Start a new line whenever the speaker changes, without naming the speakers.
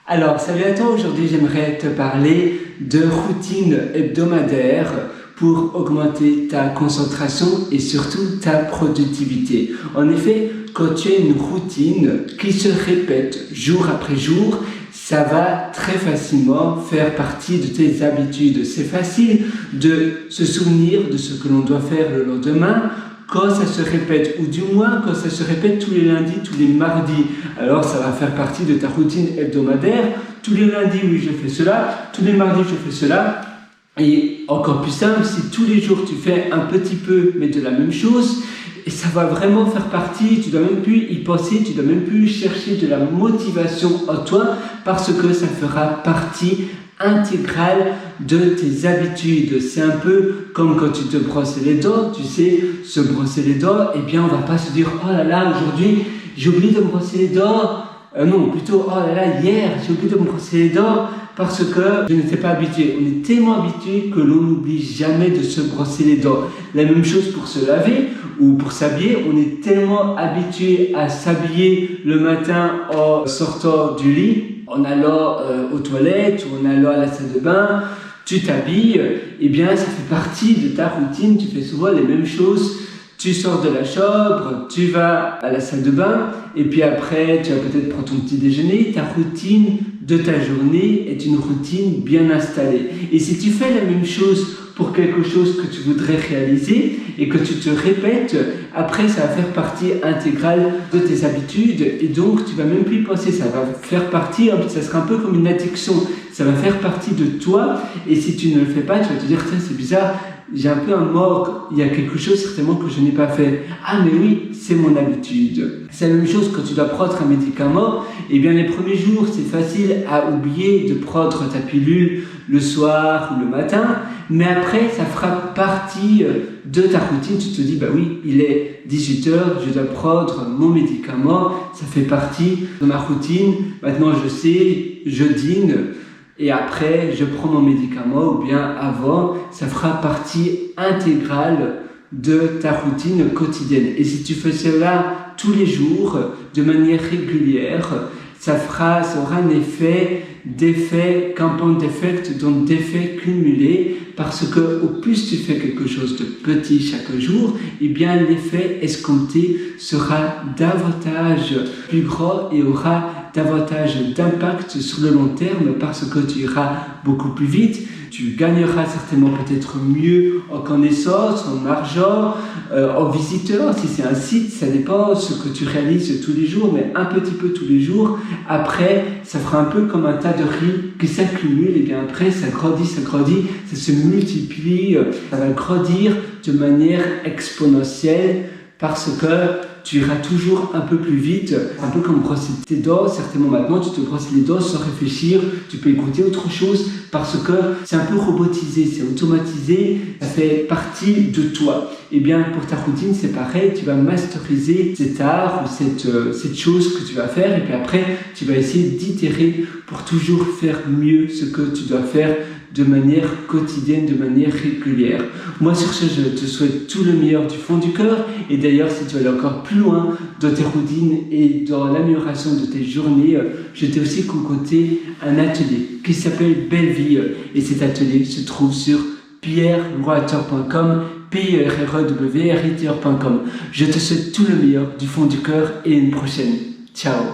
Alors, salut à toi, aujourd'hui j'aimerais te parler de routine hebdomadaire pour augmenter ta concentration et surtout ta productivité. En effet, quand tu as une routine qui se répète jour après jour, ça va très facilement faire partie de tes habitudes. C'est facile de se souvenir de ce que l'on doit faire le lendemain, quand ça se répète, ou du moins quand ça se répète tous les lundis, tous les mardis, alors ça va faire partie de ta routine hebdomadaire. Tous les lundis, oui, je fais cela, tous les mardis, je fais cela. Et encore plus simple, si tous les jours tu fais un petit peu, mais de la même chose, et ça va vraiment faire partie, tu dois même plus y penser, tu dois même plus chercher de la motivation en toi, parce que ça fera partie intégrale de tes habitudes. C'est un peu comme quand tu te brosses les dents, tu sais, se brosser les dents, eh bien on va pas se dire « Oh là là, aujourd'hui j'ai oublié de me brosser les dents ». Non, plutôt « Oh là là, hier j'ai oublié de me brosser les dents parce que je n'étais pas habitué ». On est tellement habitué que l'on n'oublie jamais de se brosser les dents. La même chose pour se laver ou pour s'habiller. On est tellement habitué à s'habiller le matin en sortant du lit, en allant aux toilettes ou en allant à la salle de bain, tu t'habilles, eh bien ça fait partie de ta routine, tu fais souvent les mêmes choses. Tu sors de la chambre, tu vas à la salle de bain, et puis après tu vas peut-être prendre ton petit déjeuner. Ta routine de ta journée est une routine bien installée. Et si tu fais la même chose pour quelque chose que tu voudrais réaliser et que tu te répètes, après ça va faire partie intégrale de tes habitudes et donc tu vas même plus y penser, ça va faire partie, ça sera un peu comme une addiction, ça va faire partie de toi et si tu ne le fais pas, tu vas te dire tiens c'est bizarre, j'ai un peu un manque, il y a quelque chose certainement que je n'ai pas fait. Ah mais oui, c'est mon habitude. C'est la même chose quand tu dois prendre un médicament, eh bien les premiers jours c'est facile à oublier de prendre ta pilule le soir ou le matin, mais après ça fera partie de ta routine, tu te dis bah oui, il est 18h, je dois prendre mon médicament, ça fait partie de ma routine, maintenant je sais, je dîne, et après je prends mon médicament, ou bien avant, ça fera partie intégrale de ta routine quotidienne. Et si tu fais cela tous les jours, de manière régulière, ça aura un d'effet compound effect, donc d'effet cumulé, parce que au plus tu fais quelque chose de petit chaque jour, eh bien l'effet escompté sera davantage plus grand et aura davantage d'impact sur le long terme parce que tu iras beaucoup plus vite. Tu gagneras certainement peut-être mieux en connaissance, en argent, en visiteurs. Si c'est un site, ça dépend de ce que tu réalises tous les jours, mais un petit peu tous les jours. Après, ça fera un peu comme un tas de riz qui s'accumule. Et bien après, ça grandit, ça se multiplie, ça va grandir de manière exponentielle parce que tu iras toujours un peu plus vite, un peu comme brosser tes dents. Certainement maintenant, tu te brosses les dents sans réfléchir, tu peux écouter autre chose parce que c'est un peu robotisé, c'est automatisé, ça fait partie de toi. Et bien pour ta routine, c'est pareil, tu vas masteriser cet art ou cette chose que tu vas faire et puis après, tu vas essayer d'itérer pour toujours faire mieux ce que tu dois faire de manière quotidienne, de manière régulière. Moi sur ce, je te souhaite tout le meilleur du fond du cœur et d'ailleurs si tu veux aller encore plus loin dans tes routines et dans l'amélioration de tes journées, je t'ai aussi concocté un atelier qui s'appelle Belle Vie et cet atelier se trouve sur pierrewriter.com, pierrewriter.com. Je te souhaite tout le meilleur du fond du cœur et à une prochaine. Ciao.